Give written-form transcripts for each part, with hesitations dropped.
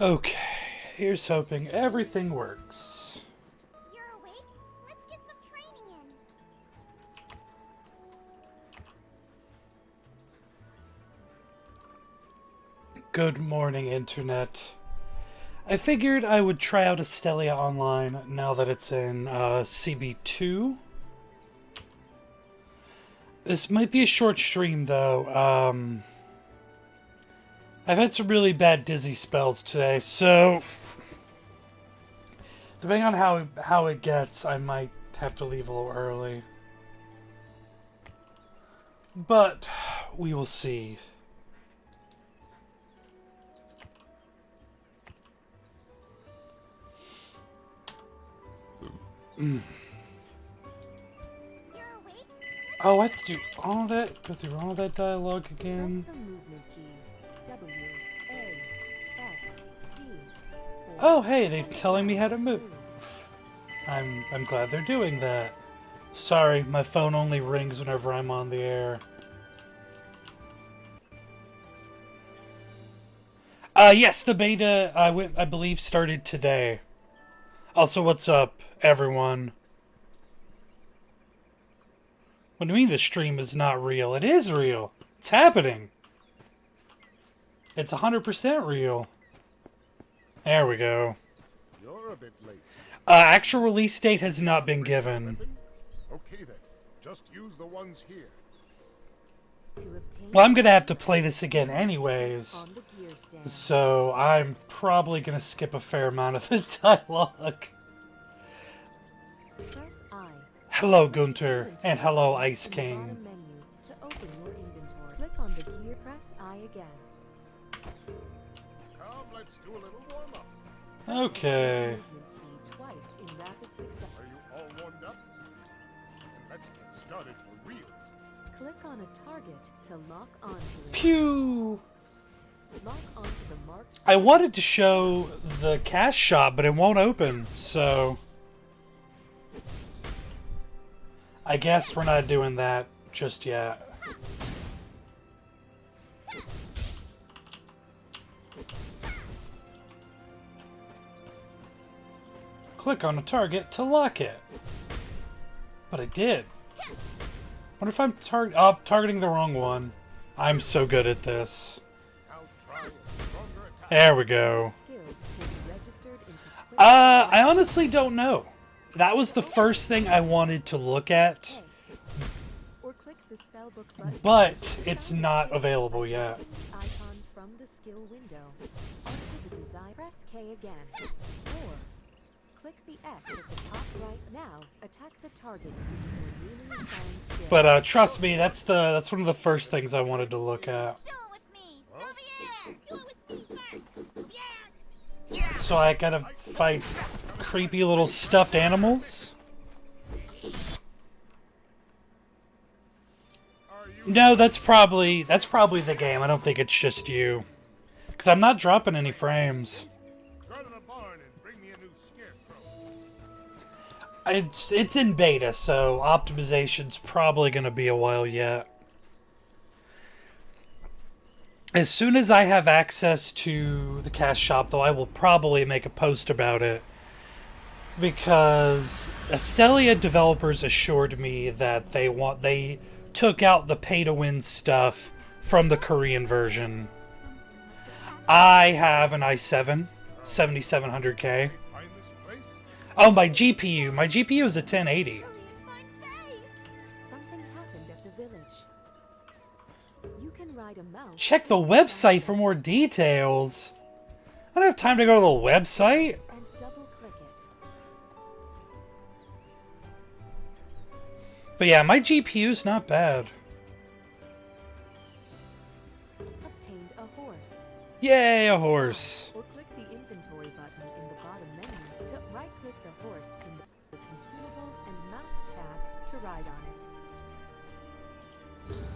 Okay, here's hoping everything works. You're awake? Let's get some training in. Good morning, Internet. I figured I would try out Astellia Online now that it's in CB2. This might be a short stream, though. I've had some really bad dizzy spells today, so depending on how it gets, I might have to leave a little early. But we will see. Oh, I have to do all that? Go through all that dialogue again? Press the movement keys W, A, S, D. Oh, hey, they're telling me how to move. I'm glad they're doing that. Sorry, my phone only rings whenever I'm on the air. Yes, the beta, I believe, started today. Also, what's up, everyone? What do you mean the stream is not real? It is real. It's happening. It's 100% real. There we go. You're a bit late. Actual release date has not been given. Okay then, just use the ones here. Well, I'm gonna have to play this again anyways. On the gear stand. So I'm probably gonna skip a fair amount of the dialogue. Press I. Hello, Gunter, and hello, Ice In the King. bottom menu to open your inventory. Click on the gear. Press I again. Come, let's do a little warm up. Okay. Movement key twice in rapid succession. Are you all warmed up? And let's get started for real. Click on a target to lock onto it. Pew! Lock onto the marked. I wanted to show the cash shop, but it won't open, so I guess we're not doing that just yet. Click on a target to lock it. But I did. Wonder if I'm targeting the wrong one. I'm so good at this. Now try a stronger attack. There we go. Skills will be registered into quick I honestly don't know. That was the first thing I wanted to look at, or click the spellbook button. but it's not available yet. Icon from the skill window. Onto the design. Press K again. Or click the X at the top right. Now attack the target using your newly assigned skill. But trust me, that's one of the first things I wanted to look at. Do it with me, Sylvia! Do it with me first! Yeah! So I gotta fight creepy little stuffed animals? No, that's probably the game. I don't think it's just you. Because I'm not dropping any frames. Go to the barn and bring me a new scarecrow. It's in beta, so optimization's probably gonna be a while yet. As soon as I have access to the cash shop, though, I will probably make a post about it. Because Astellia developers assured me that they took out the pay-to-win stuff from the Korean version. I have an i7, 7700K. Find this place? Oh, my GPU is a 1080. Something happened at the village. You can ride a mount. Check the website for more details. I don't have time to go to the website. And double click it. But yeah, my GPU's not bad. Obtained a horse. Yay, a horse. Or click the inventory button in the bottom menu to right-click the horse in the consumables and mounts tab to ride on it.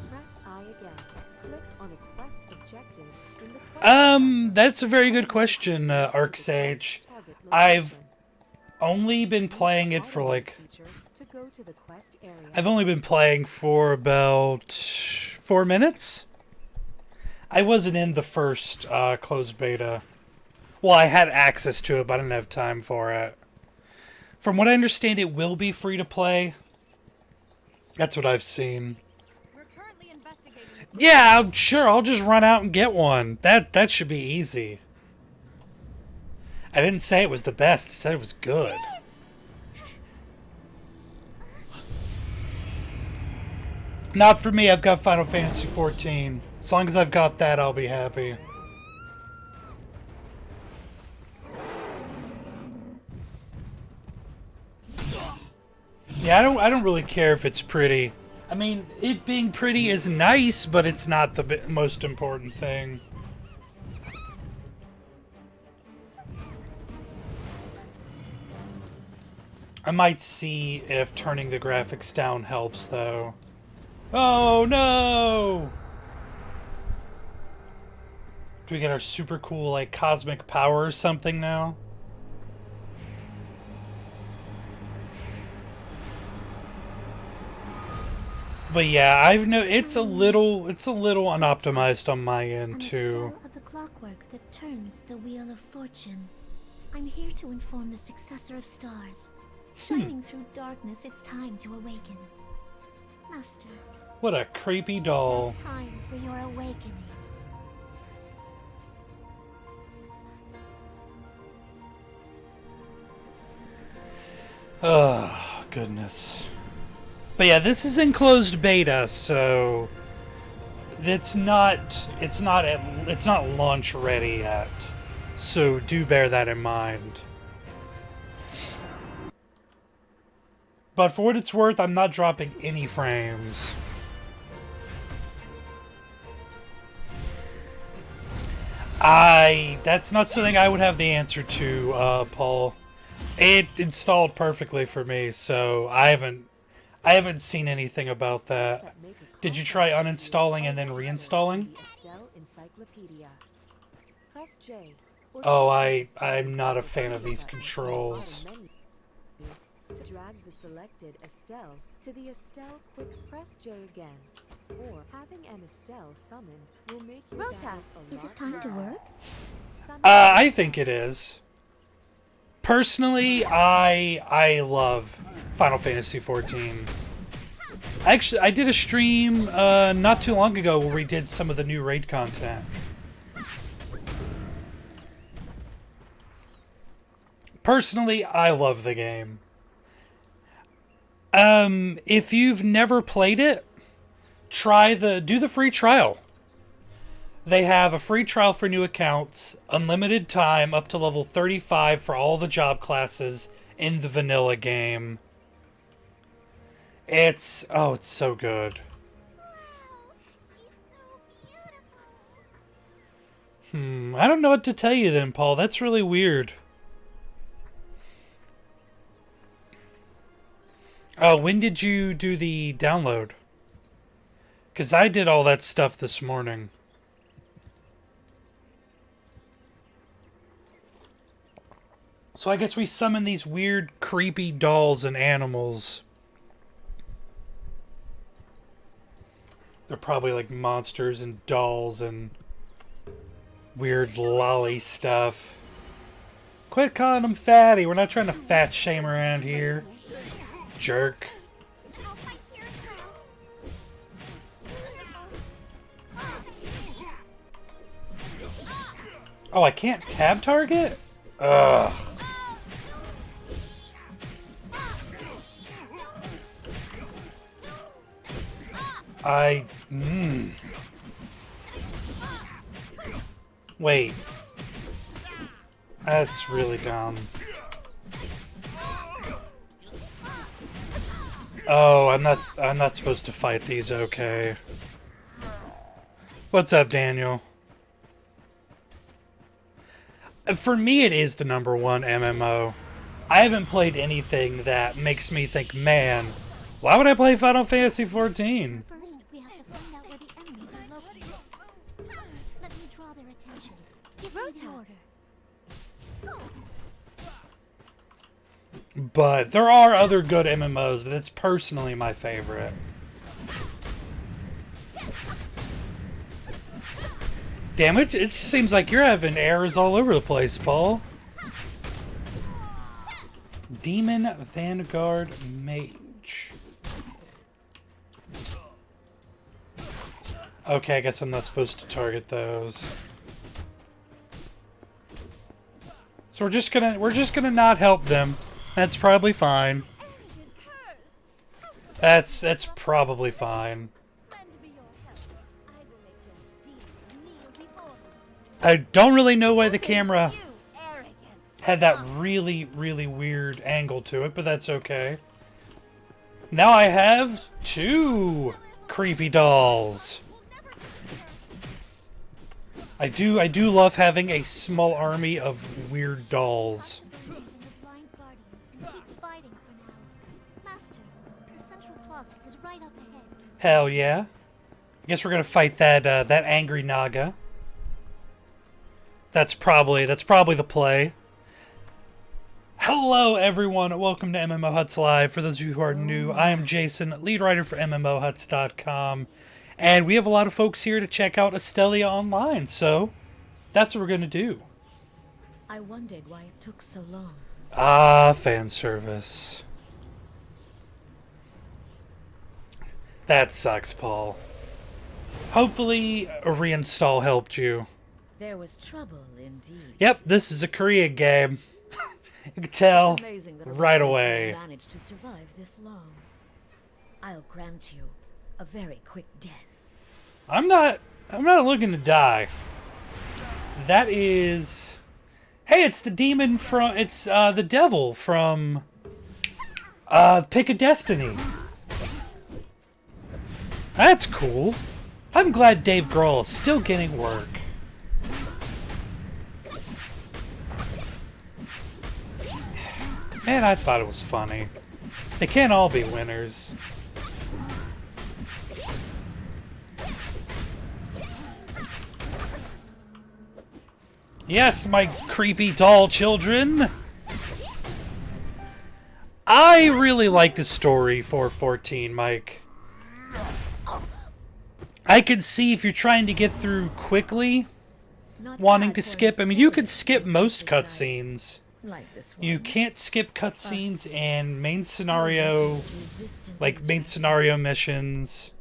Press I again. Click on a quest objective in the quest That's a very good question, ArcSage. target I've location. only been playing it for Automate like feature to go to the quest area. I've only been playing for about 4 minutes. I wasn't in the first closed beta. Well, I had access to it, but I didn't have time for it. From what I understand, it will be free to play. That's what I've seen. We're currently investigating this. Yeah, I'm sure. I'll just run out and get one. That should be easy. I didn't say it was the best. I said it was good. Not for me. I've got Final Fantasy XIV. As long as I've got that, I'll be happy. Yeah, I don't really care if it's pretty. I mean, it being pretty is nice, but it's not the most important thing. I might see if turning the graphics down helps, though. Oh, no! Do we get our super cool, like, cosmic power or something now? But yeah, I've it's a little unoptimized on my end too. Of the clockwork that turns the wheel of fortune. I'm here to inform the successor of stars. Shining through darkness, it's time to awaken. Master. What a creepy doll. It's now time for your awakening. Oh, goodness. But yeah, this is in closed beta, so it's not launch ready yet. So do bear that in mind. But for what it's worth, I'm not dropping any frames. That's not something I would have the answer to, Paul. It installed perfectly for me, so I haven't seen anything about that. Did you try uninstalling and then reinstalling? Oh, I'm not a fan of these controls. Drag the selected Estelle to the Estelle Quick Press J again. Or having an Estelle summoned will make you balance a Is lot it time to work? I think it is. Personally, I love Final Fantasy XIV. Actually, I did a stream not too long ago where we did some of the new raid content. Personally, I love the game. If you've never played it, do the free trial. They have a free trial for new accounts, unlimited time up to level 35 for all the job classes in the vanilla game. It's so good. I don't know what to tell you then, Paul. That's really weird. Oh, when did you do the download? Because I did all that stuff this morning. So I guess we summon these weird, creepy dolls and animals. They're probably like monsters and dolls and weird lolly stuff. Quit calling them fatty. We're not trying to fat shame around here. Jerk. Oh, I can't tab target? Ugh. Wait. That's really dumb. Oh, I'm not supposed to fight these, okay. What's up, Daniel? For me, it is the #1 MMO. I haven't played anything that makes me think, man, why would I play Final Fantasy XIV? First, we have to find out where the enemies are located. Let me draw their attention. Give me the order. But there are other good MMOs, but it's personally my favorite. Damn it, it seems like you're having errors all over the place, Paul. Demon Vanguard Mage. Okay, I guess I'm not supposed to target those. So we're just gonna not help them. That's probably fine. That's probably fine. I don't really know why the camera had that really, really weird angle to it, but that's okay. Now I have 2 creepy dolls. I do love having a small army of weird dolls. Hell yeah. I guess we're gonna fight that that angry Naga. That's probably the play. Hello everyone, welcome to MMOHuts Live. For those of you who are new, I am Jason, lead writer for MMOHuts.com, and we have a lot of folks here to check out Astellia Online, so that's what we're gonna do. I wondered why it took so long. Ah, fan service. That sucks, Paul. Hopefully a reinstall helped you. There was trouble indeed. Yep, this is a Korean game. You can tell right away. Managed to survive this long. I'll grant you a very quick death. I'm not looking to die. That is, hey, it's the demon from, it's the devil from Pick a Destiny. That's cool. I'm glad Dave Grohl is still getting work. Man, I thought it was funny. They can't all be winners. Yes, my creepy doll children. I really like the story for 14, Mike. I can see if you're trying to get through quickly, wanting to skip. I mean, you could skip most cutscenes. You can't skip cutscenes and main scenario, like main scenario missions,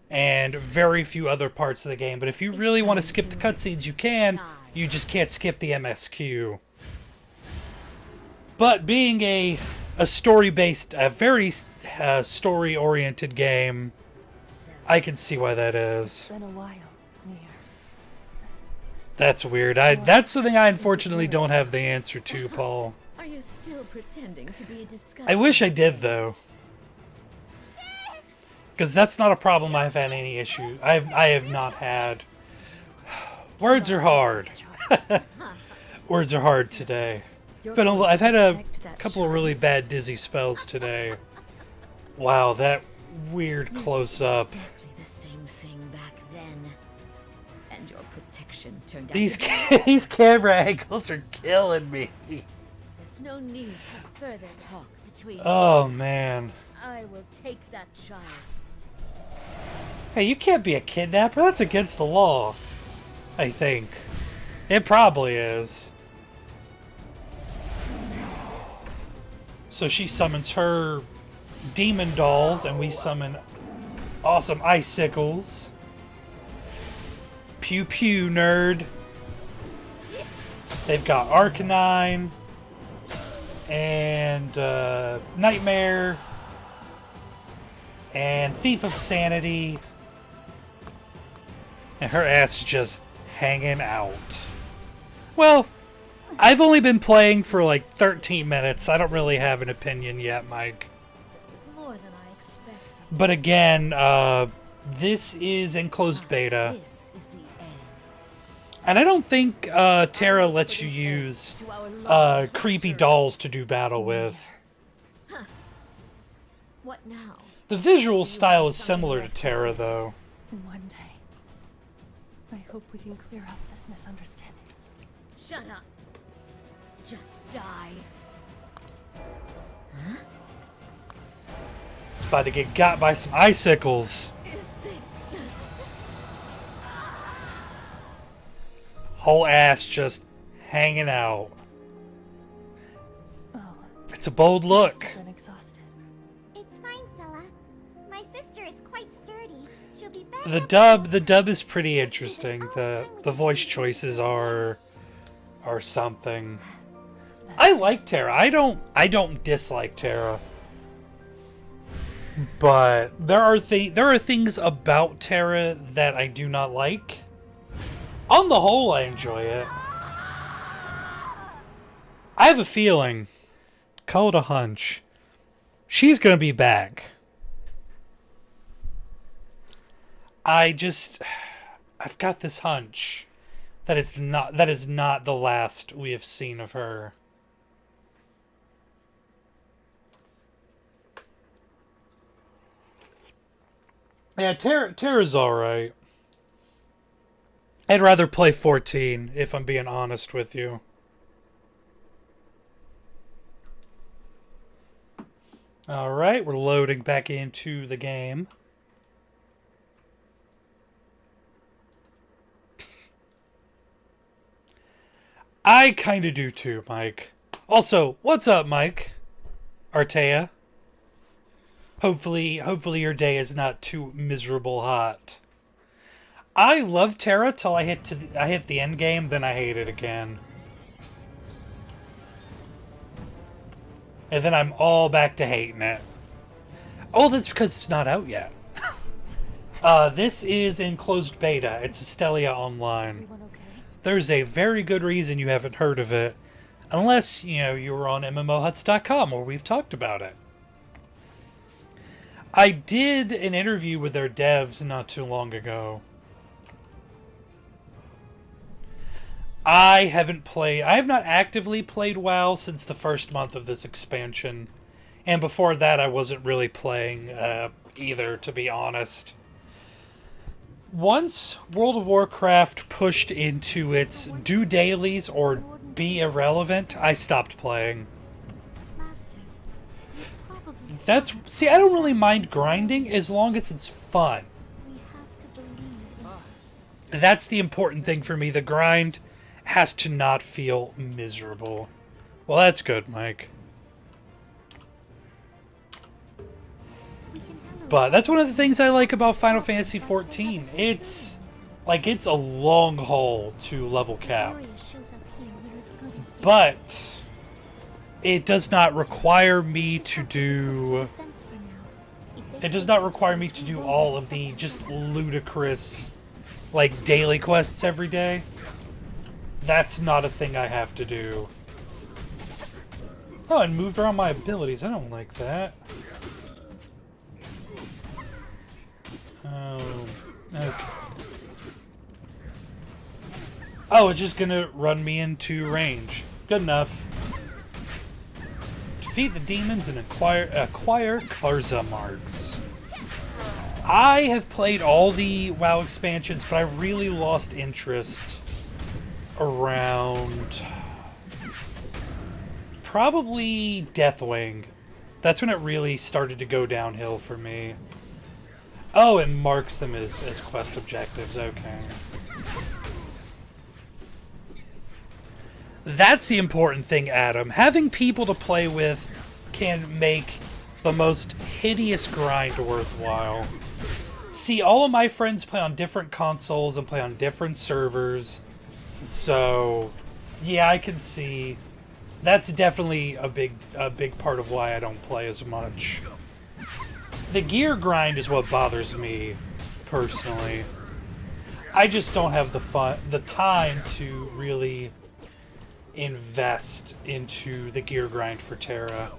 and very few other parts of the game. But if you really want to skip the cutscenes, you can. You just can't skip the MSQ. But being a story-based, a very story-oriented game, I can see why that is. It's been a while, Mir. That's weird. That's something I unfortunately don't have the answer to, Paul. Are you still pretending to be disgusting? I wish I did, though. Because that's not a problem I've had any issue. I have not had. Words are hard. Words are hard today. But I've had a couple of really bad dizzy spells today. Wow, that weird close-up. Exactly the same thing back then. And your protection turned out These camera angles are killing me. There's no need for further talk between Oh, man. I will take that child. Hey, you can't be a kidnapper. That's against the law. I think. It probably is. So she summons her demon dolls, and we summon awesome icicles. Pew pew, nerd. They've got Arcanine and Nightmare and Thief of Sanity, and her ass is just hanging out. Well, I've only been playing for like 13 minutes. I don't really have an opinion yet, Mike. It was more than I expected. But again, this is in closed beta. This is the end. And I don't think Terra lets you use creepy dolls to do battle with. What now? The visual style is similar to Terra, though. One day, I hope we can clear up this misunderstanding. Shut up. Just die. About to get got by some icicles. Is this... Whole ass just hanging out. Oh, It's a bold look. I've been exhausted. It's fine, Sella. My sister is quite sturdy. She'll be back. The dub is pretty interesting. The voice choices are something. I like Terra. I don't dislike Terra. But there are things about Terra that I do not like. On the whole, I enjoy it. I have a feeling, call it a hunch, she's gonna be back. I've got this hunch that is not the last we have seen of her. Yeah, Terra's alright. I'd rather play 14, if I'm being honest with you. Alright, we're loading back into the game. I kinda do too, Mike. Also, what's up, Mike? Artea? Hopefully your day is not too miserable hot. I love Terra till I hit the end game, then I hate it again. And then I'm all back to hating it. Oh, that's because it's not out yet. This is in closed beta. It's Astellia Online. Everyone okay? There's a very good reason you haven't heard of it. Unless, you were on MMOHuts.com where we've talked about it. I did an interview with their devs not too long ago. I have not actively played WoW since the first month of this expansion. And before that, I wasn't really playing either, to be honest. Once World of Warcraft pushed into its do dailies or be irrelevant, I stopped playing. Master, you probably See, I don't really mind grinding as long as it's fun. we have to believe in That's the important thing for me. The grind has to not feel miserable. Well, that's good, Mike. we can handle But that's one of the things I like about Final Fantasy XIV. It's a long haul to level cap. warrior shows up here, we're as good as dead. But it does not require me to do... Defense for now. If they It does not require me to do all of the just ludicrous, daily quests every day. That's not a thing I have to do. Oh, and moved around my abilities. I don't like that. Oh, okay. Oh, it's just gonna run me into range. Good enough. Defeat the demons and acquire Karza marks. I have played all the WoW expansions, but I really lost interest around probably Deathwing. That's when it really started to go downhill for me. Oh, it marks them as quest objectives. Okay. That's the important thing, Adam. Having people to play with can make the most hideous grind worthwhile. See, all of my friends play on different consoles and play on different servers. So, yeah, I can see that's definitely a big part of why I don't play as much. The gear grind is what bothers me personally. I just don't have the time to really invest into the gear grind for Terra.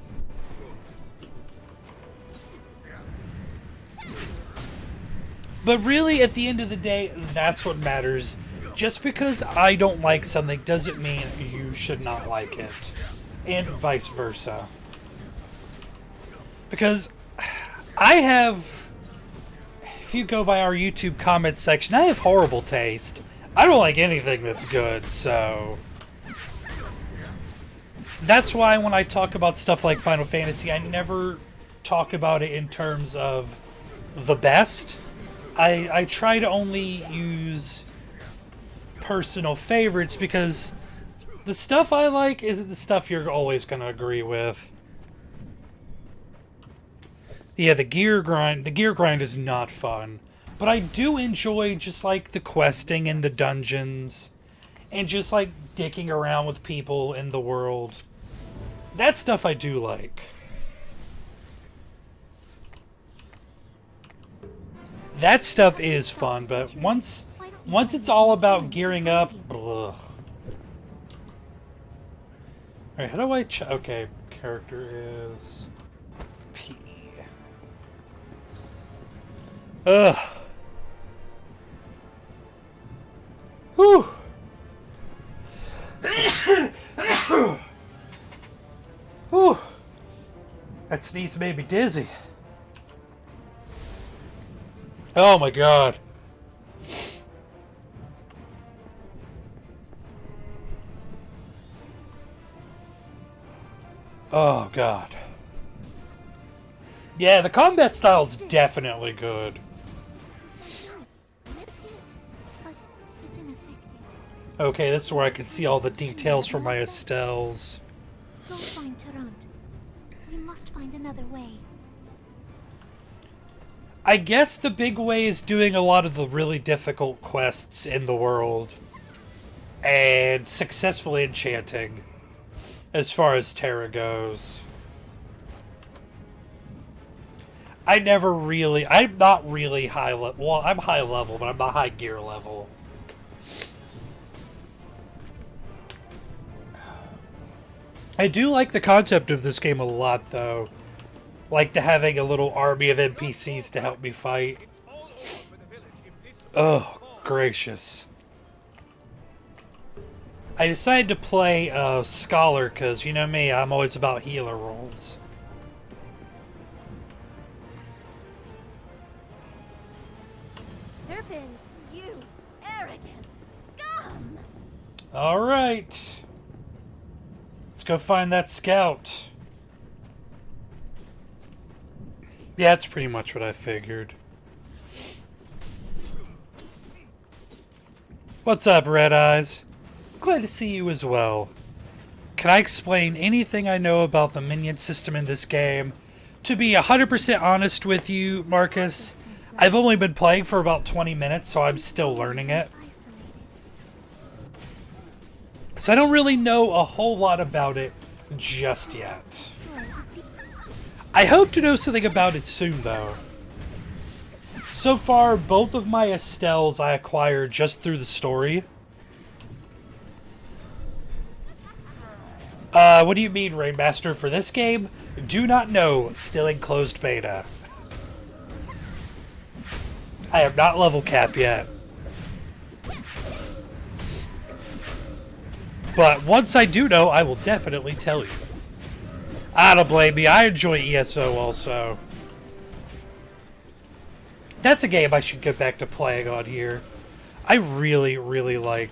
But really, at the end of the day, that's what matters. Just because I don't like something doesn't mean you should not like it. And vice versa. Because I have... If you go by our YouTube comments section, I have horrible taste. I don't like anything that's good, so... That's why when I talk about stuff like Final Fantasy, I never talk about it in terms of the best. I try to only use personal favorites because the stuff I like isn't the stuff you're always going to agree with. Yeah, the gear grind is not fun. But I do enjoy just like the questing in the dungeons and just like dicking around with people in the world. That stuff I do like. That stuff is fun, but once it's all about gearing up, ugh. Alright, how do I okay, character is P. Ugh. Whew. Whew. That sneeze made me dizzy. Oh my god. Oh god. Yeah, the combat style's definitely good. Okay, this is where I can see all the details from my Estelles. Go find Tarant. We must find another way. I guess the big way is doing a lot of the really difficult quests in the world. And successfully enchanting. As far as Terra goes. I'm not really high level. Well, I'm high level, but I'm not high gear level. I do like the concept of this game a lot, though. Like the having a little army of NPCs to help me fight. Oh, gracious. I decided to play Scholar because, you know me, I'm always about healer rolls. Serpents, you arrogant scum! Alright. Let's go find that scout. Yeah, that's pretty much what I figured. What's up, Red Eyes? Glad to see you as well. Can I explain anything I know about the minion system in this game? To be 100% honest with you, Marcus, I've only been playing for about 20 minutes, so I'm still learning it. So I don't really know a whole lot about it just yet. I hope to know something about it soon, though. So far, both of my Estelles I acquired just through the story. What do you mean, Rainmaster? For this game? Do not know. Still in closed beta. I am not level cap yet. But once I do know, I will definitely tell you. I don't blame me. I enjoy ESO also. That's a game I should get back to playing on here. I really, really like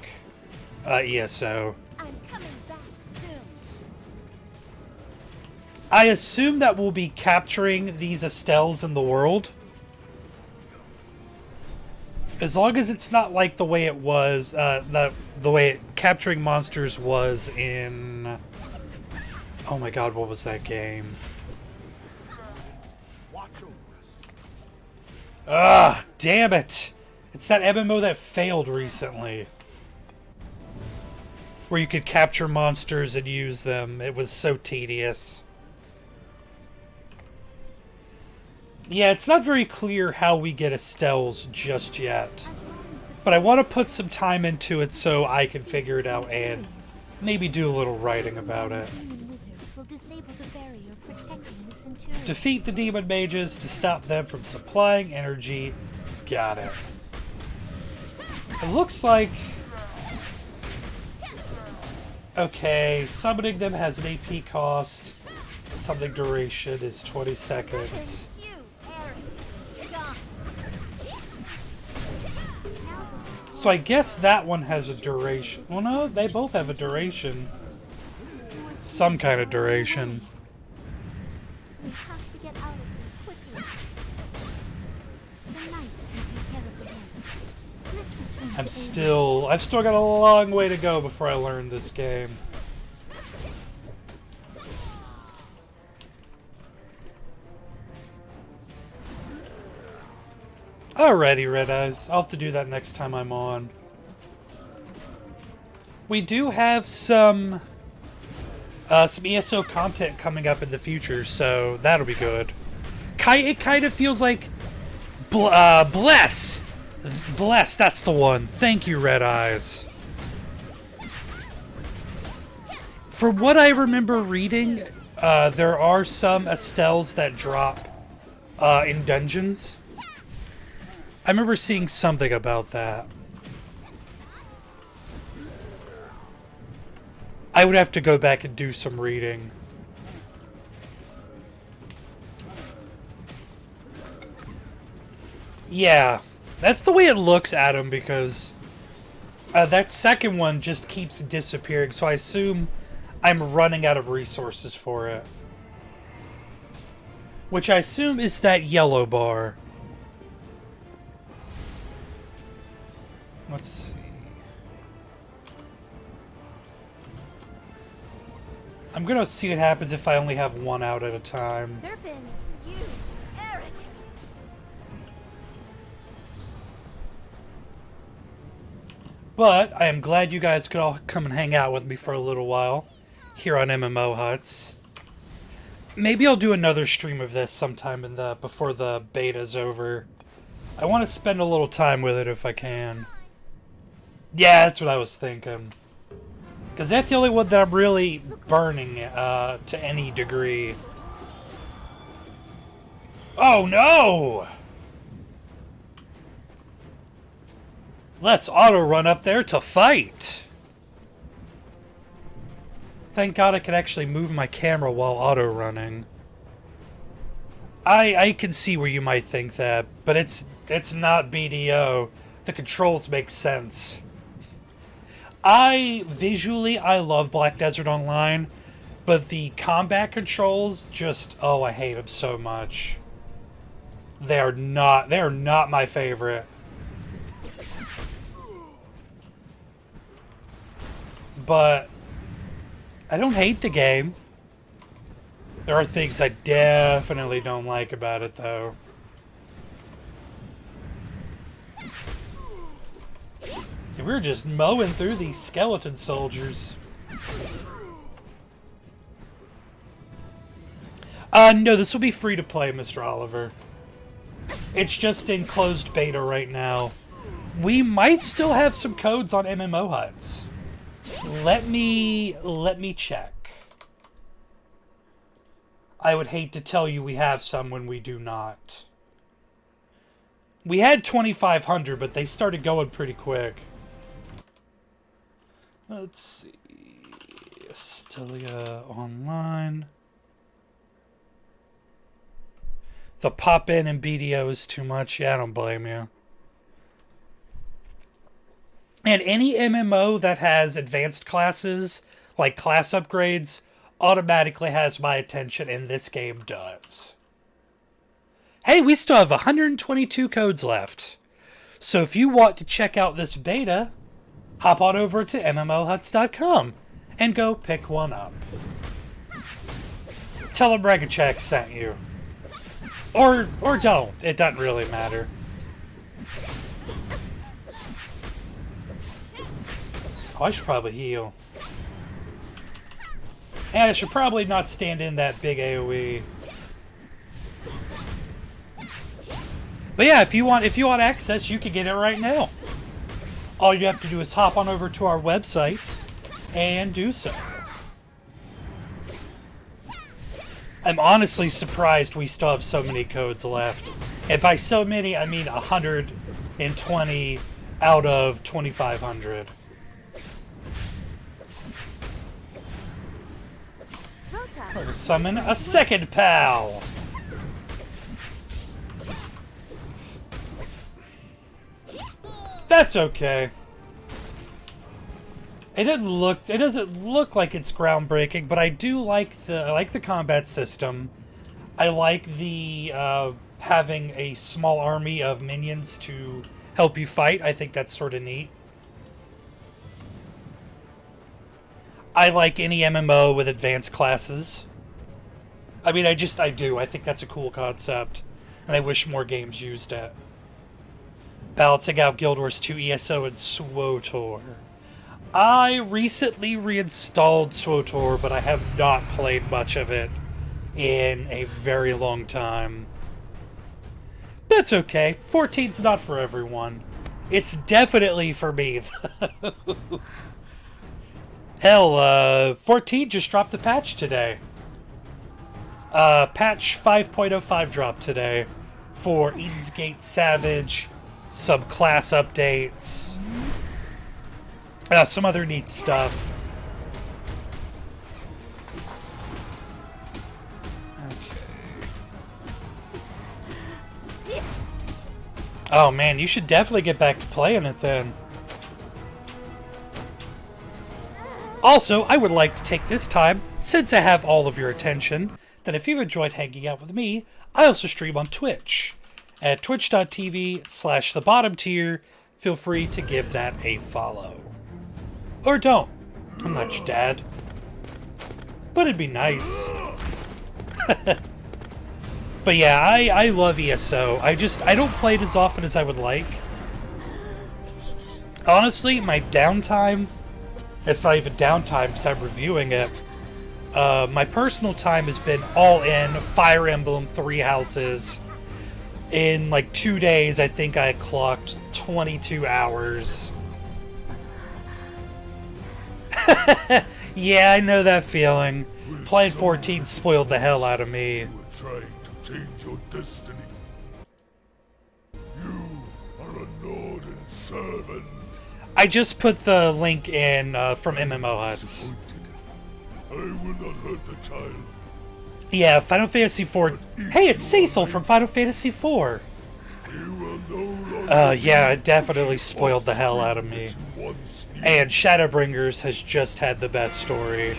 ESO. I'm coming back soon. I assume that we'll be capturing these Estelles in the world. As long as it's not like the way it was, the way capturing monsters was in... Oh my god, what was that game? Ah, damn it! It's that MMO that failed recently. Where you could capture monsters and use them. It was so tedious. Yeah, it's not very clear how we get Estelles just yet. But I want to put some time into it so I can figure it out and maybe do a little writing about it. Defeat the demon mages to stop them from supplying energy. Got it. It looks like... Okay, summoning them has an AP cost. Summoning duration is 20 seconds. So I guess that one has a duration. Well, no, they both have a duration. Some kind of duration. We have to get out of here quickly. The knights can take care of the rest. Let's return I've still got a long way to go before I learn this game. Alrighty, Red Eyes. I'll have to do that next time I'm on. We do have some ESO content coming up in the future, so that'll be good. It kind of feels like Bless, that's the one. Thank you, Red Eyes. From what I remember reading, there are some Estelles that drop in dungeons. I remember seeing something about that. I would have to go back and do some reading. Yeah, that's the way it looks, Adam, because that second one just keeps disappearing, so I assume I'm running out of resources for it. Which I assume is that yellow bar. Let's see. I'm gonna see what happens if I only have one out at a time. Serpents, you arrogance. But I am glad you guys could all come and hang out with me for a little while here on MMOHuts. Maybe I'll do another stream of this sometime before the beta's over. I want to spend a little time with it if I can. Yeah, that's what I was thinking. Because that's the only one that I'm really burning to any degree. Oh no! Let's auto-run up there to fight! Thank God I can actually move my camera while auto-running. I can see where you might think that, but it's not BDO. The controls make sense. Visually, I love Black Desert Online, but the combat controls just, oh, I hate them so much. They are not my favorite. But I don't hate the game. There are things I definitely don't like about it, though. We're just mowing through these skeleton soldiers. No, this will be free to play, Mr. Oliver. It's just in closed beta right now. We might still have some codes on MMOHuts. Let me check. I would hate to tell you we have some when we do not. We had 2,500, but they started going pretty quick. Let's see. Astellia Online. The pop-in and BDO is too much. Yeah, I don't blame you. And any MMO that has advanced classes, like class upgrades, automatically has my attention, and this game does. Hey, we still have 122 codes left. So if you want to check out this beta, hop on over to MMOHuts.com and go pick one up. Tell them Regachek sent you. Or don't. It doesn't really matter. Oh, I should probably heal. And I should probably not stand in that big AoE. But yeah, if you want access, you can get it right now. All you have to do is hop on over to our website and do so. I'm honestly surprised we still have so many codes left. And by so many, I mean 120 out of 2,500. We'll summon a second pal. That's okay. It doesn't look like it's groundbreaking, but I do like the combat system. I like the having a small army of minions to help you fight. I think that's sort of neat. I like any MMO with advanced classes. I mean, I do. I think that's a cool concept. And I wish more games used it. Balancing out Guild Wars 2 ESO and SWOTOR. I recently reinstalled SWOTOR, but I have not played much of it in a very long time. That's okay. 14's not for everyone. It's definitely for me. Hell, 14 just dropped the patch today. Patch 5.05 dropped today for Eden's Gate Savage, some class updates, some other neat stuff. Okay. Oh man, you should definitely get back to playing it then. Also, I would like to take this time, since I have all of your attention, that if you've enjoyed hanging out with me, I also stream on Twitch at twitch.tv/thebottomtier. Feel free to give that a follow. Or don't. I'm not your dad. But it'd be nice. But yeah, I love ESO. I don't play it as often as I would like. Honestly, my downtime, it's not even downtime because I'm reviewing it. My personal time has been all in Fire Emblem 3 Houses. In like 2 days, I think I clocked 22 hours. Yeah, I know that feeling. Playing 14 spoiled the hell out of me. You are trying to change your destiny. You are a Norden servant. I just put the link in from MMOHuts. I will not hurt the child. Yeah, Final Fantasy IV. Hey, it's Cecil from Final Fantasy IV. You will no longer Yeah, it definitely spoiled the hell out of me. And Shadowbringers has just had the best story.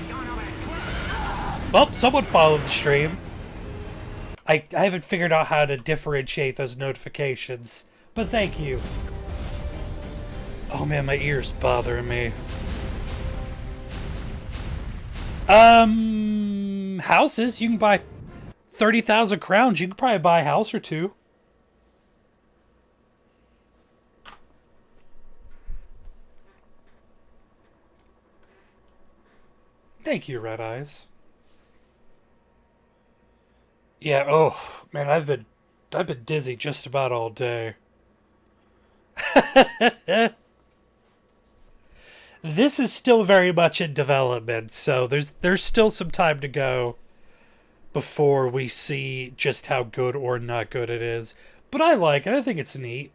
Well, someone followed the stream. I haven't figured out how to differentiate those notifications, but thank you. Oh man, my ear's bothering me. Houses, you can buy 30,000 crowns. You can probably buy a house or two. Thank you, Red Eyes. Yeah, oh man, I've been dizzy just about all day. This is still very much in development, so there's still some time to go before we see just how good or not good it is. But I like it. I think it's neat.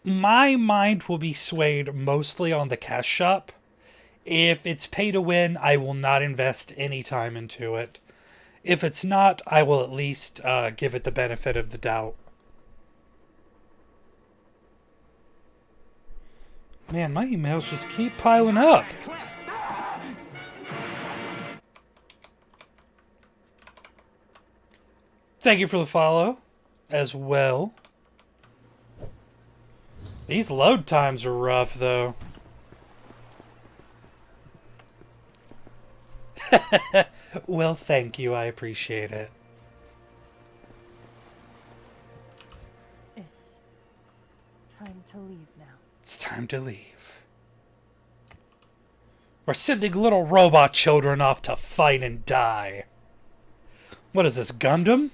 My mind will be swayed mostly on the cash shop. If it's pay to win, I will not invest any time into it. If it's not, I will at least give it the benefit of the doubt. Man, my emails just keep piling up. Thank you for the follow as well. These load times are rough, though. Well, thank you. I appreciate it. It's time to leave now. It's time to leave. We're sending little robot children off to fight and die. What is this, Gundam?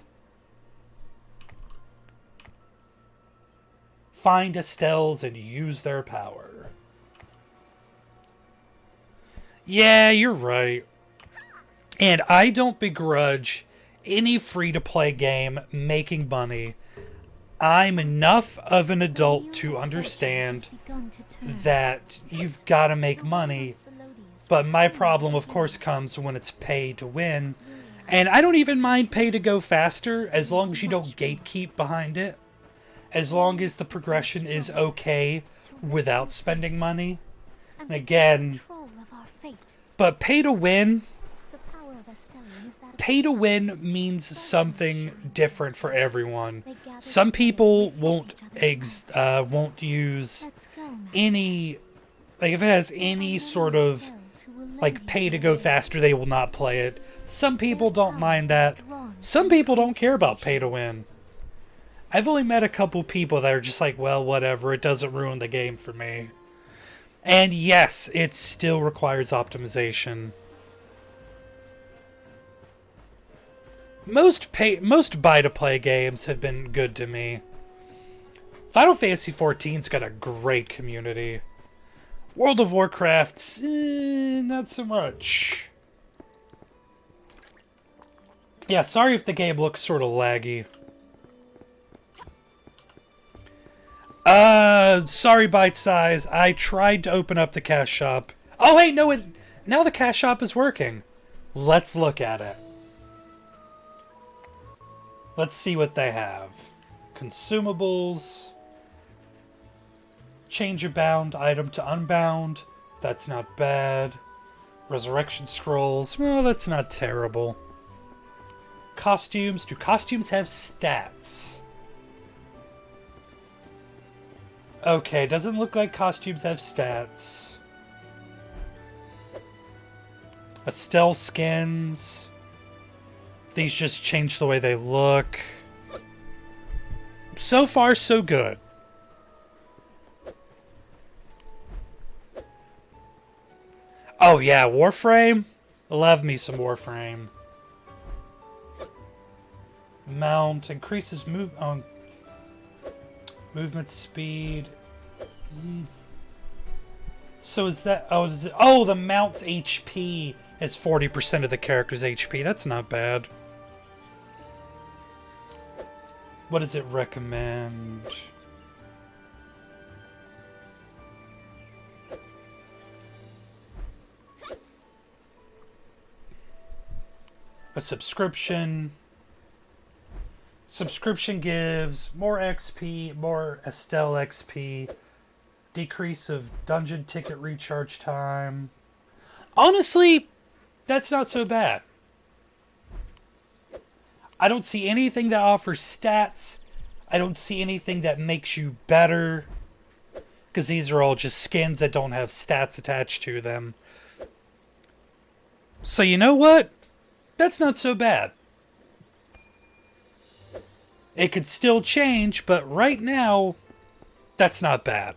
Find Estelles and use their power. Yeah, you're right. And I don't begrudge any free-to-play game making money. I'm enough of an adult to understand that you've got to make money, but my problem, of course, comes when it's pay to win. And I don't even mind pay to go faster, as long as you don't gatekeep behind it. As long as the progression is okay without spending money. And again, but pay to win means something different for everyone. some people won't use Let's go, Master. any, like, if it has any sort of like pay to go faster, they will not play it. Some people don't mind that. Some people don't care about pay to win. I've only met a couple people that are just like, well, whatever, it doesn't ruin the game for me. And yes, it still requires optimization. Most buy-to-play games have been good to me. Final Fantasy XIV's got a great community. World of Warcraft's not so much. Yeah, sorry if the game looks sort of laggy. Sorry, Bite Size. I tried to open up the cash shop. Oh, hey, no, now the cash shop is working. Let's look at it. Let's see what they have. Consumables. Change a bound item to unbound. That's not bad. Resurrection scrolls. Well, that's not terrible. Costumes. Do costumes have stats? Okay, doesn't look like costumes have stats. Estelle skins. These just change the way they look. So far, so good. Oh yeah, Warframe? Love me some Warframe. Mount increases movement speed. So is that the mount's HP is 40% of the character's HP. That's not bad. What does it recommend? A subscription. Subscription gives more XP, more Estelle XP, decrease of dungeon ticket recharge time. Honestly, that's not so bad. I don't see anything that offers stats. I don't see anything that makes you better. Because these are all just skins that don't have stats attached to them. So you know what? That's not so bad. It could still change, but right now, that's not bad.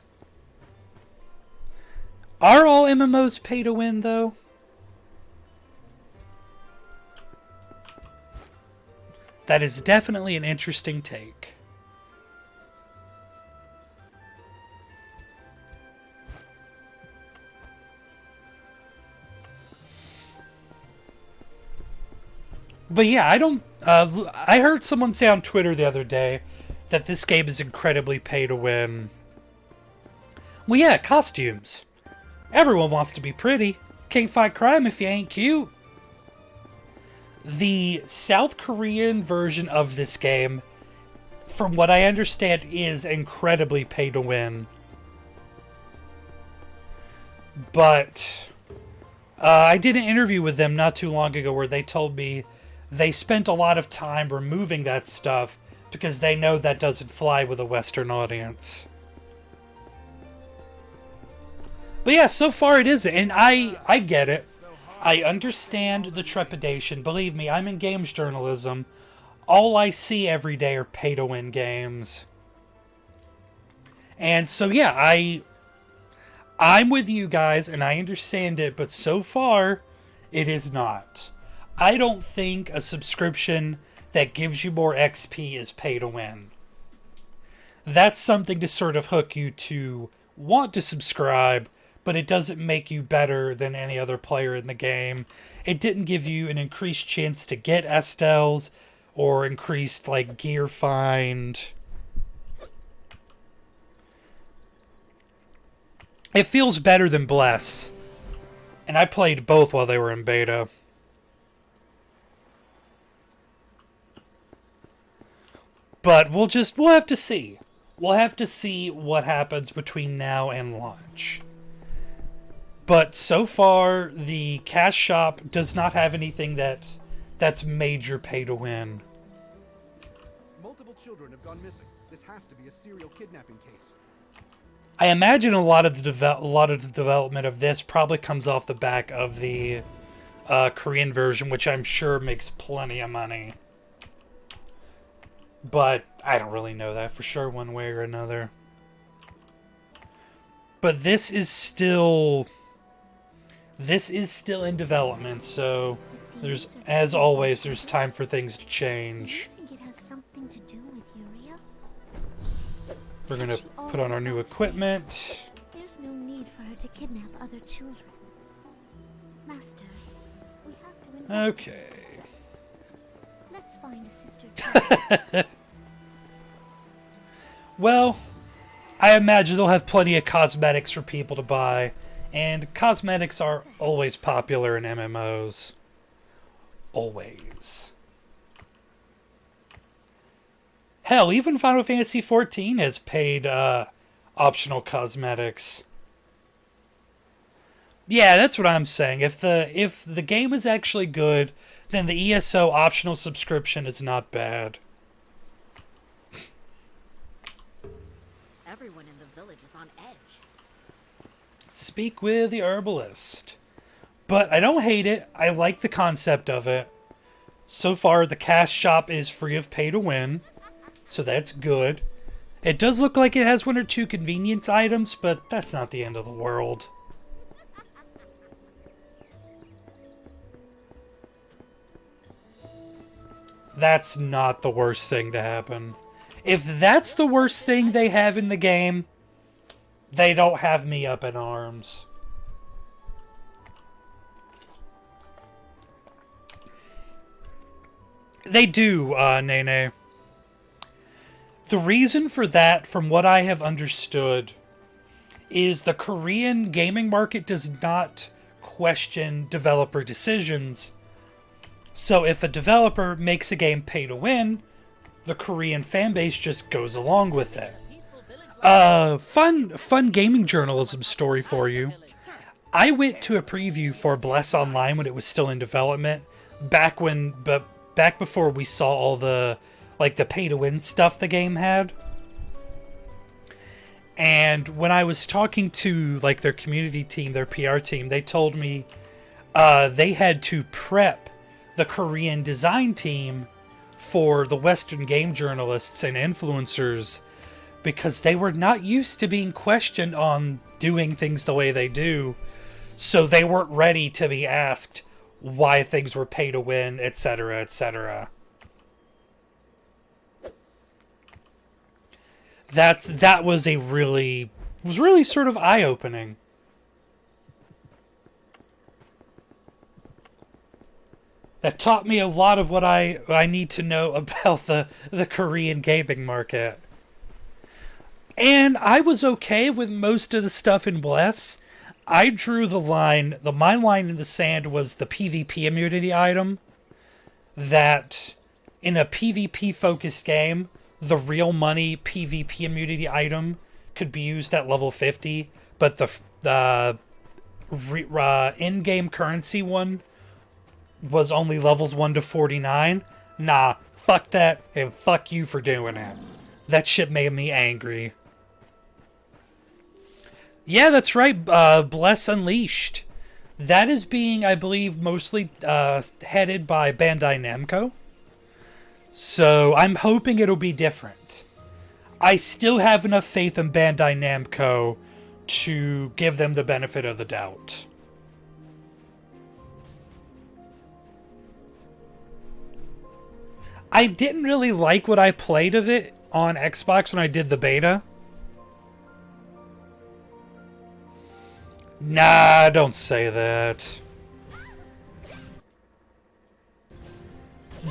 Are all MMOs pay to win, though? That is definitely an interesting take. But yeah, I heard someone say on Twitter the other day that this game is incredibly pay to win. Well, yeah, costumes. Everyone wants to be pretty. Can't fight crime if you ain't cute. The South Korean version of this game, from what I understand, is incredibly pay to win. But I did an interview with them not too long ago where they told me they spent a lot of time removing that stuff because they know that doesn't fly with a Western audience. But yeah, so far it isn't, and I get it. I understand the trepidation. Believe me, I'm in games journalism. All I see every day are pay-to-win games. And so yeah, I'm with you guys, and I understand it, but so far, it is not. I don't think a subscription that gives you more XP is pay-to-win. That's something to sort of hook you to want to subscribe, but it doesn't make you better than any other player in the game. It didn't give you an increased chance to get Estelles or increased, like, gear find. It feels better than Bless. And I played both while they were in beta. But we'll have to see. We'll have to see what happens between now and launch. But so far, the cash shop does not have anything that's major pay to win. children have gone missing. This has to be a serial kidnapping case. I imagine a lot of the development of this probably comes off the back of the Korean version, which I'm sure makes plenty of money. But I don't really know that for sure one way or another. But this is still in development, so as always, there's time for things to change. Do you think it has something to do with Yuria? We're gonna put on our new equipment. There's no need for her to kidnap other children. Master, we have to investigate Okay. this. Let's find a sister. Well, I imagine they'll have plenty of cosmetics for people to buy, and cosmetics are always popular in MMOs. Always. Hell, even Final Fantasy XIV has paid optional cosmetics. Yeah, that's what I'm saying. If the game is actually good, then the ESO optional subscription is not bad. Everyone in the village is on edge. Speak with the herbalist. But I don't hate it. I like the concept of it. So far, the cash shop is free of pay to win, so that's good. It does look like it has one or two convenience items, but that's not the end of the world. That's not the worst thing to happen. If that's the worst thing they have in the game, they don't have me up in arms. They do, Nene. The reason for that, from what I have understood, is the Korean gaming market does not question developer decisions. So if a developer makes a game pay to win, the Korean fanbase just goes along with it. Fun gaming journalism story for you. I went to a preview for Bless Online when it was still in development, back before we saw all the pay to win stuff the game had. And when I was talking to their community team, their PR team, they told me they had to prep the Korean design team for the Western game journalists and influencers because they were not used to being questioned on doing things the way they do. So they weren't ready to be asked why things were pay to win, etc., etc. That was really sort of eye-opening. That taught me a lot of what I need to know about the Korean gaming market. And I was okay with most of the stuff in Bless. I drew the line, my line in the sand was the PvP immunity item. That in a PvP-focused game, the real money PvP immunity item could be used at level 50, but the in-game currency one was only levels 1 to 49. Nah, fuck that, and fuck you for doing it. That shit made me angry. Yeah, that's right, Bless Unleashed. That is being, I believe, mostly headed by Bandai Namco. So I'm hoping it'll be different. I still have enough faith in Bandai Namco to give them the benefit of the doubt. I didn't really like what I played of it on Xbox when I did the beta. Nah, don't say that.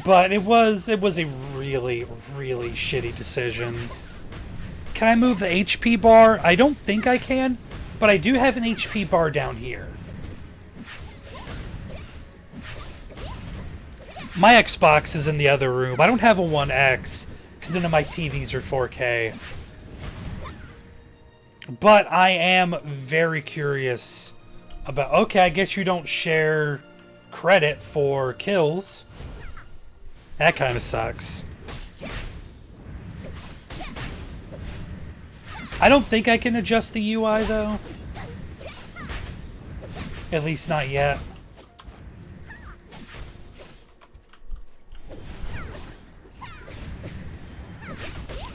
But it was a really, really shitty decision. Can I move the HP bar? I don't think I can, but I do have an HP bar down here. My Xbox is in the other room. I don't have a One X, because none of my TVs are 4K. But I am very curious about... Okay, I guess you don't share credit for kills. That kind of sucks. I don't think I can adjust the UI, though. At least not yet.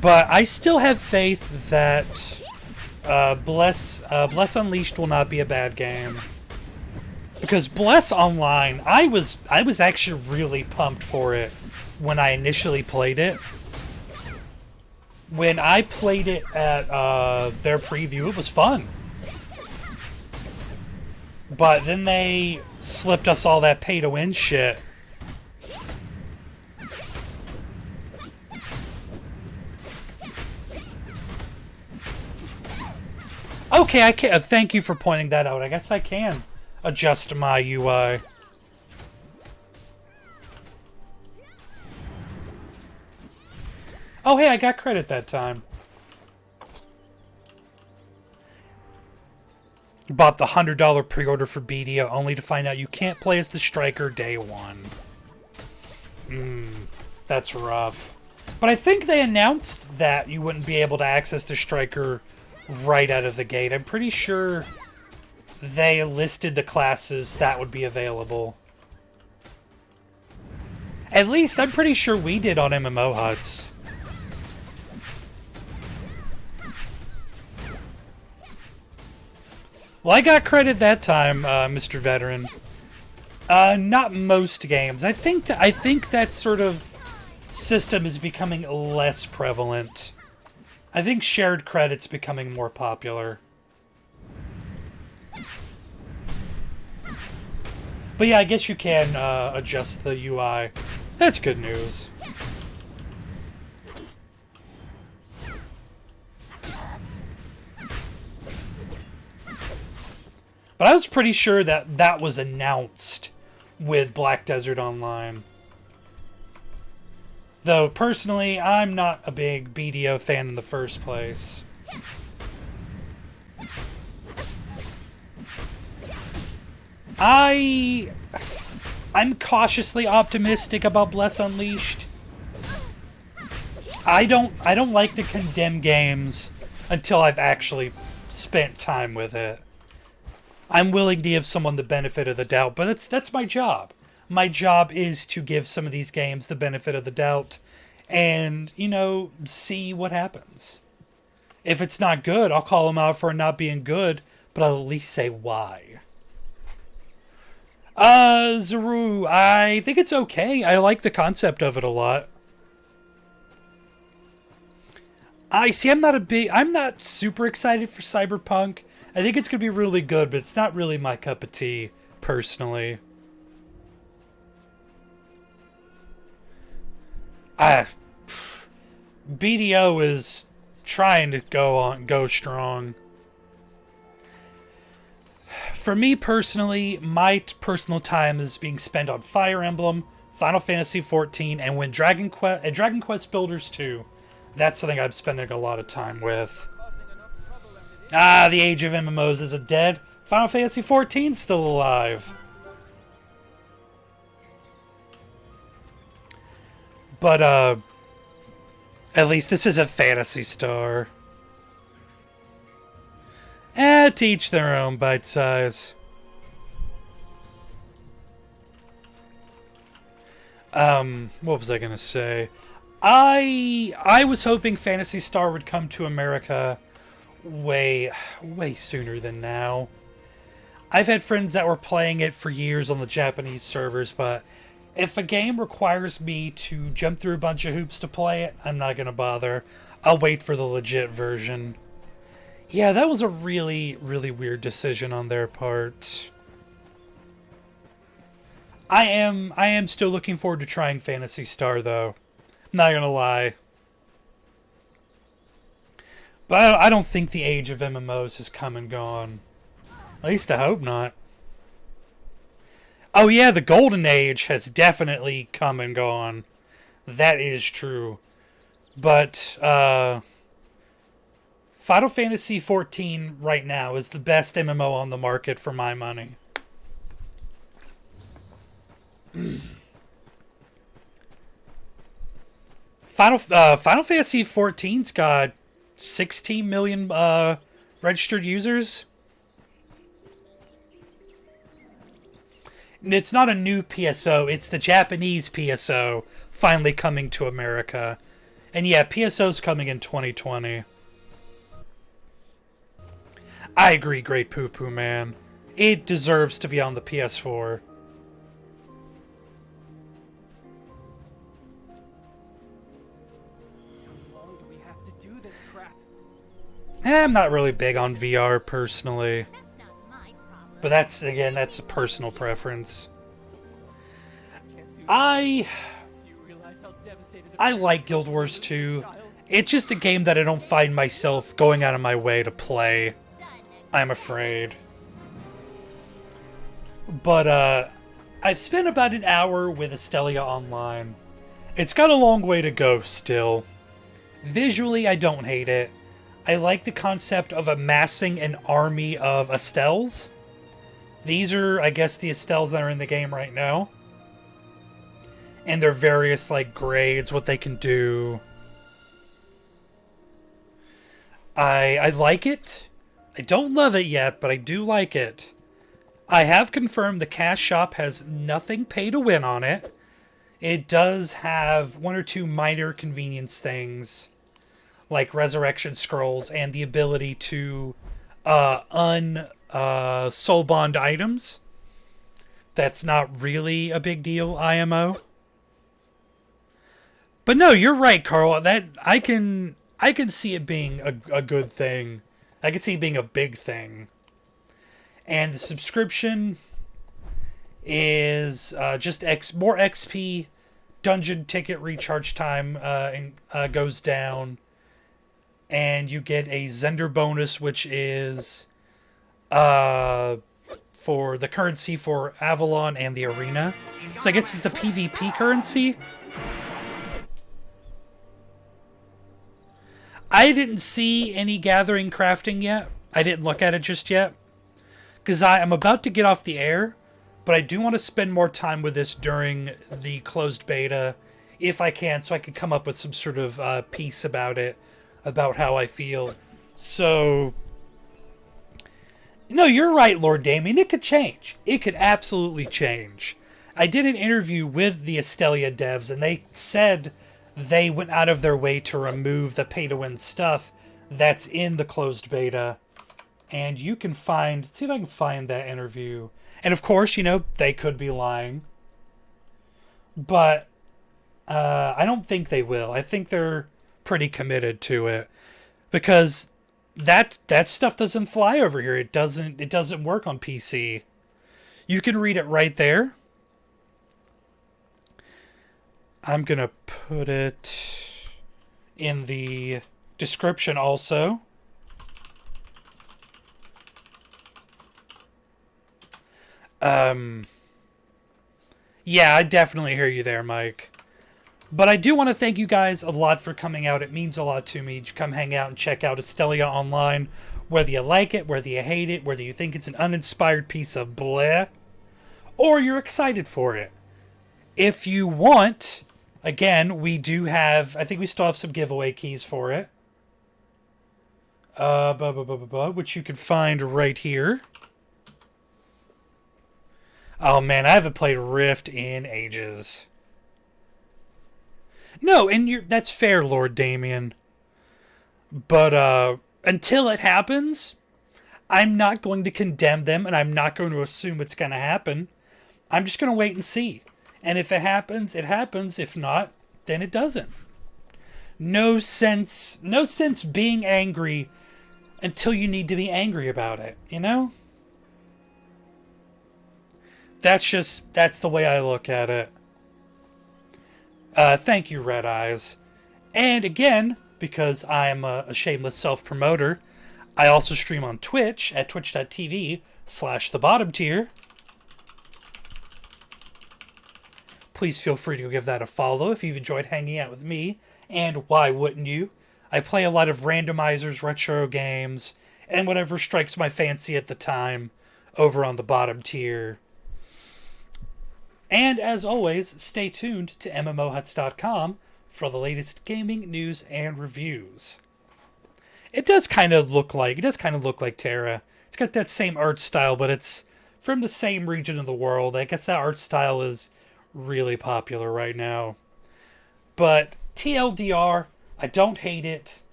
But I still have faith that Bless Unleashed will not be a bad game. Because Bless Online, I was actually really pumped for it when I initially played it. When I played it at their preview, it was fun. But then they slipped us all that pay-to-win shit. Okay, I can. Thank you for pointing that out. I guess I can adjust my UI. Oh, hey, I got credit that time. Bought the $100 pre-order for Bedia only to find out you can't play as the Striker day one. That's rough. But I think they announced that you wouldn't be able to access the Striker right out of the gate. I'm pretty sure they listed the classes that would be available. At least I'm pretty sure we did on MMOHuts. Well, I got credit that time, Mr. Veteran. Not most games. I think that sort of system is becoming less prevalent. I think shared credit's becoming more popular. But yeah, I guess you can adjust the UI. That's good news. But I was pretty sure that that was announced with Black Desert Online. Though, personally, I'm not a big BDO fan in the first place. I'm cautiously optimistic about Bless Unleashed. I don't like to condemn games until I've actually spent time with it. I'm willing to give someone the benefit of the doubt, but that's my job. My job is to give some of these games the benefit of the doubt and, you know, see what happens. If it's not good, I'll call them out for it not being good, but I'll at least say why. Zaru, I think it's okay. I like the concept of it a lot. I'm not super excited for Cyberpunk. I think it's going to be really good, but it's not really my cup of tea, personally. BDO is trying to go strong. For me, personally, my personal time is being spent on Fire Emblem, Final Fantasy XIV, and when Dragon Quest Builders 2. That's something I'm spending a lot of time with. The age of MMOs isn't dead. Final Fantasy XIV's still alive. But, at least this is a Phantasy Star. To each their own, bite size. What was I gonna say? I was hoping Phantasy Star would come to America way sooner than now. I've had friends that were playing it for years on the Japanese servers, but if a game requires me to jump through a bunch of hoops to play it, I'm not gonna bother. I'll wait for the legit version. Yeah, that was a really, really weird decision on their part. I am still looking forward to trying Phantasy Star, though. Not gonna lie. But I don't think the age of MMOs has come and gone. At least I hope not. Oh yeah, the golden age has definitely come and gone. That is true. But, Final Fantasy XIV right now is the best MMO on the market for my money. Final Fantasy XIV's got 16 million registered users. It's not a new PSO, it's the Japanese PSO finally coming to America. And yeah, PSO's coming in 2020. I agree, Great Poo Poo Man. It deserves to be on the PS4. How long do we have to do this crap? I'm not really big on VR personally. That's not my problem. But that's, again, that's a personal preference. Can't do I Do you realize how devastated like Guild Wars 2. It's just a game that I don't find myself going out of my way to play, I'm afraid. But, I've spent about an hour with Astellia Online. It's got a long way to go still. Visually, I don't hate it. I like the concept of amassing an army of Astels. These are, I guess, the Astels that are in the game right now. And their various, like, grades, what they can do. I like it. I don't love it yet, but I do like it. I have confirmed the cash shop has nothing pay to win on it. It does have one or two minor convenience things, like resurrection scrolls and the ability to soul bond items. That's not really a big deal, IMO. But no, you're right, Carl. That I can see it being a good thing. I can see it being a big thing. And the subscription is just more XP, dungeon ticket recharge time goes down, and you get a Zender bonus, which is for the currency for Avalon and the arena. So I guess it's the PvP currency. I didn't see any gathering crafting yet. I didn't look at it just yet. Because I'm about to get off the air, but I do want to spend more time with this during the closed beta, if I can, so I can come up with some sort of piece about it, about how I feel. So, no, you're right, Lord Damien. It could change. It could absolutely change. I did an interview with the Astellia devs, and they said they went out of their way to remove the pay-to-win stuff that's in the closed beta. And you can find, see if I can find that interview. And of course, you know, they could be lying. But I don't think they will. I think they're pretty committed to it. Because that stuff doesn't fly over here. It doesn't work on PC. You can read it right there. I'm going to put it in the description also. Yeah, I definitely hear you there, Mike. But I do want to thank you guys a lot for coming out. It means a lot to me to come hang out and check out Astellia Online. Whether you like it, whether you hate it, whether you think it's an uninspired piece of bleh, or you're excited for it. If you want, again, we do have, I think we still have some giveaway keys for it. Which you can find right here. Oh man, I haven't played Rift in ages. No, and that's fair, Lord Damien. But until it happens, I'm not going to condemn them, and I'm not going to assume it's going to happen. I'm just going to wait and see. And if it happens, it happens. If not, then it doesn't. No sense being angry until you need to be angry about it, you know? That's the way I look at it. Thank you, Red Eyes. And again, because I'm a shameless self-promoter, I also stream on Twitch at twitch.tv/thebottomtier. Please feel free to go give that a follow if you've enjoyed hanging out with me. And why wouldn't you? I play a lot of randomizers, retro games, and whatever strikes my fancy at the time over on the bottom tier. And as always, stay tuned to MMOHuts.com for the latest gaming news and reviews. It does kind of look like Terra. It's got that same art style, but it's from the same region of the world. I guess that art style is really popular right now. But TLDR, I don't hate it.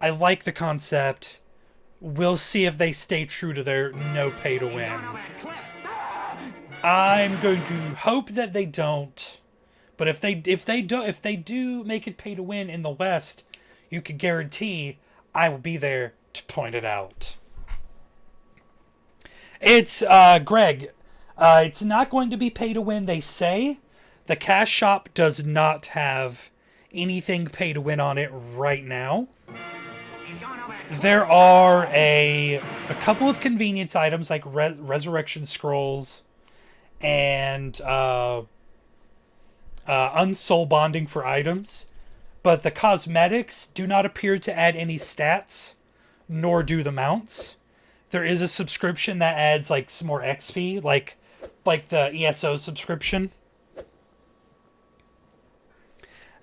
I like the concept. We'll see if they stay true to their no pay to win. I'm going to hope that they don't. But if they do make it pay to win in the West, you can guarantee I will be there to point it out. It's Greg. It's not going to be pay to win, they say. The Cash Shop does not have anything pay to win on it right now. There are a couple of convenience items like Resurrection Scrolls and Unsoul Bonding for items, but the cosmetics do not appear to add any stats, nor do the mounts. There is a subscription that adds like some more XP, like the ESO subscription.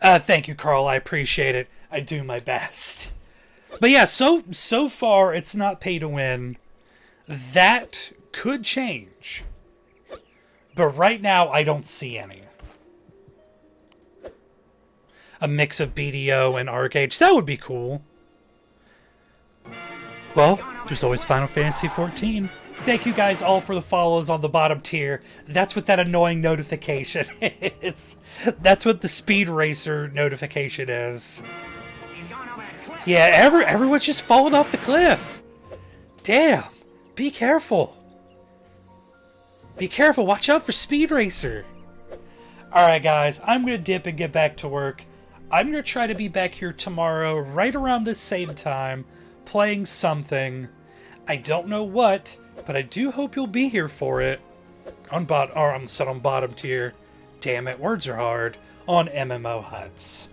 Thank you, Carl. I appreciate it. I do my best. But yeah, so far it's not pay to win. That could change. But right now I don't see any. A mix of BDO and Arcade. That would be cool. Well, there's always Final Fantasy XIV. Thank you guys all for the follows on the bottom tier. That's what that annoying notification is. That's what the Speed Racer notification is. Yeah, everyone's just falling off the cliff. Damn. Be careful. Be careful. Watch out for Speed Racer. Alright, guys. I'm going to dip and get back to work. I'm going to try to be back here tomorrow, right around this same time, playing something. I don't know what, but I do hope you'll be here for it. I'm set on bottom tier. Damn it, words are hard. On MMOHuts.